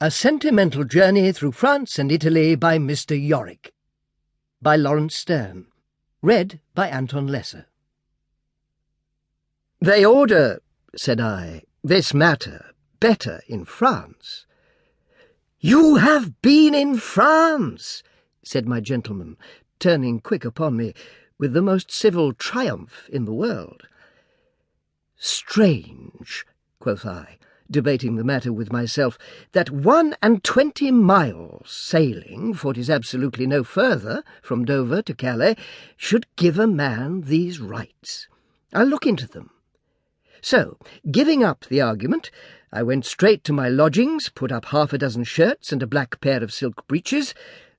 A Sentimental Journey Through France and Italy by Mr. Yorick, by Laurence Sterne, read by Anton. "They order," said I, "this matter better in France." "You have been in France," said my gentleman, turning quick upon me, with the most civil triumph in the world. "Strange," quoth I, debating the matter with myself, "that 21 miles sailing, for it is absolutely no further, from Dover to Calais, should give a man these rights. I'll look into them." So, giving up the argument, I went straight to my lodgings, put up 6 shirts and a black pair of silk breeches.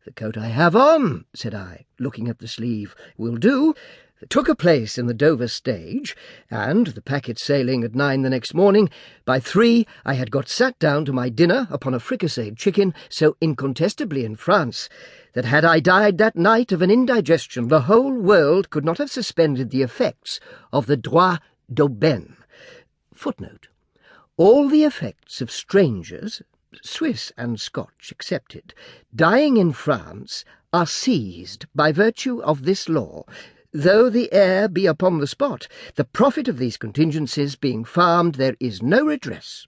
"The coat I have on," said I, looking at the sleeve, "will do," took a place in the Dover stage, and, the packet sailing at 9 the next morning, by 3 I had got sat down to my dinner upon a fricasseed chicken, so incontestably in France, that had I died that night of an indigestion, the whole world could not have suspended the effects of the droit d'aubaine. Footnote: all the effects of strangers, Swiss and Scotch excepted, dying in France, are seized by virtue of this law, though the heir be upon the spot. The profit of these contingencies being farmed, there is no redress.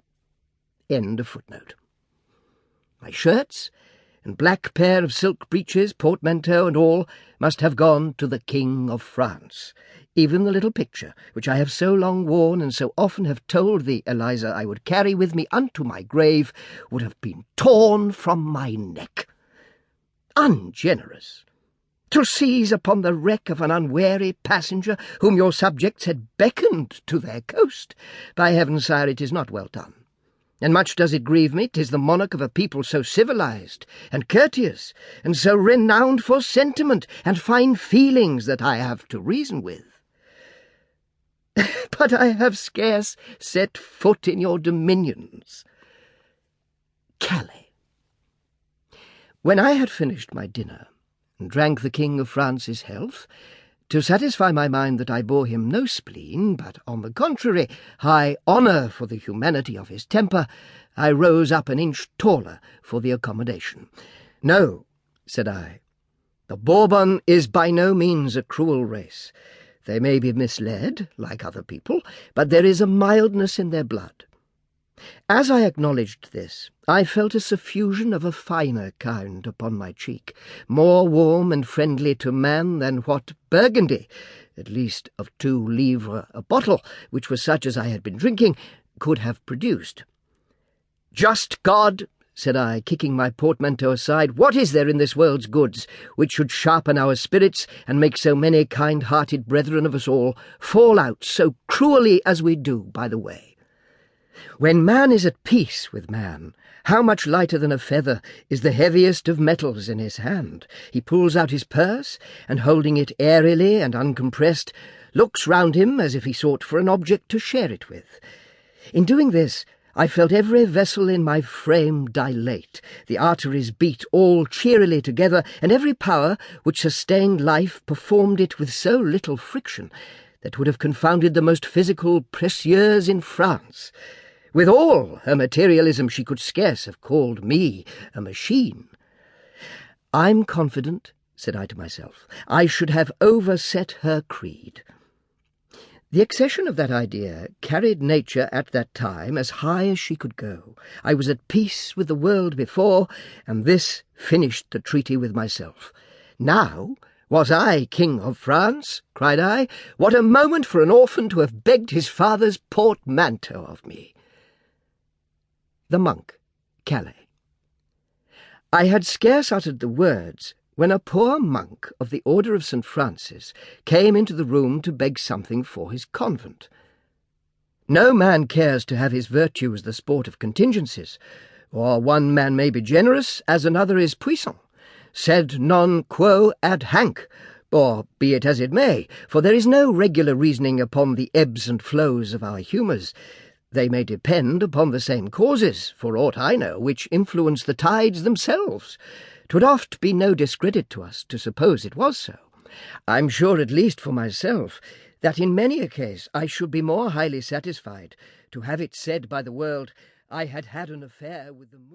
End of footnote. My shirts and black pair of silk breeches, portmanteau and all, must have gone to the King of France. Even the little picture, which I have so long worn and so often have told thee, Eliza, I would carry with me unto my grave, would have been torn from my neck. Ungenerous! To seize upon the wreck of an unwary passenger whom your subjects had beckoned to their coast. By heaven, sire, it is not well done. And much does it grieve me, 'tis the monarch of a people so civilized and courteous, and so renowned for sentiment and fine feelings, that I have to reason with. But I have scarce set foot in your dominions. Calais. When I had finished my dinner, and drank the King of France's health, to satisfy my mind that I bore him no spleen, but, on the contrary, high honour for the humanity of his temper, I rose up an inch taller for the accommodation. "No," said I, "the Bourbon is by no means a cruel race. They may be misled, like other people, but there is a mildness in their blood." As I acknowledged this, I felt a suffusion of a finer kind upon my cheek, more warm and friendly to man than what Burgundy, at least of 2 livres a bottle, which was such as I had been drinking, could have produced. "Just God," said I, kicking my portmanteau aside, "what is there in this world's goods which should sharpen our spirits and make so many kind-hearted brethren of us all fall out so cruelly as we do by the way? When man is at peace with man, how much lighter than a feather is the heaviest of metals in his hand. He pulls out his purse, and holding it airily and uncompressed, looks round him as if he sought for an object to share it with. In doing this, I felt every vessel in my frame dilate, the arteries beat all cheerily together, and every power which sustained life performed it with so little friction that would have confounded the most physical précieuse in France. With all her materialism, she could scarce have called me a machine. "I'm confident," said I to myself, "I should have overset her creed." The accession of that idea carried nature at that time as high as she could go. I was at peace with the world before, and this finished the treaty with myself. Now was I King of France? Cried I. What a moment for an orphan to have begged his father's portmanteau of me. The Monk, Calais. I had scarce uttered the words when a poor monk of the Order of St. Francis came into the room to beg something for his convent. No man cares to have his virtues the sport of contingencies, or one man may be generous as another is puissant, sed non quo ad hanc, or be it as it may, for there is no regular reasoning upon the ebbs and flows of our humours. They may depend upon the same causes, for aught I know, which influence the tides themselves. 'Twould oft be no discredit to us to suppose it was so. I'm sure, at least for myself, that in many a case I should be more highly satisfied to have it said by the world, I had had an affair with the moon.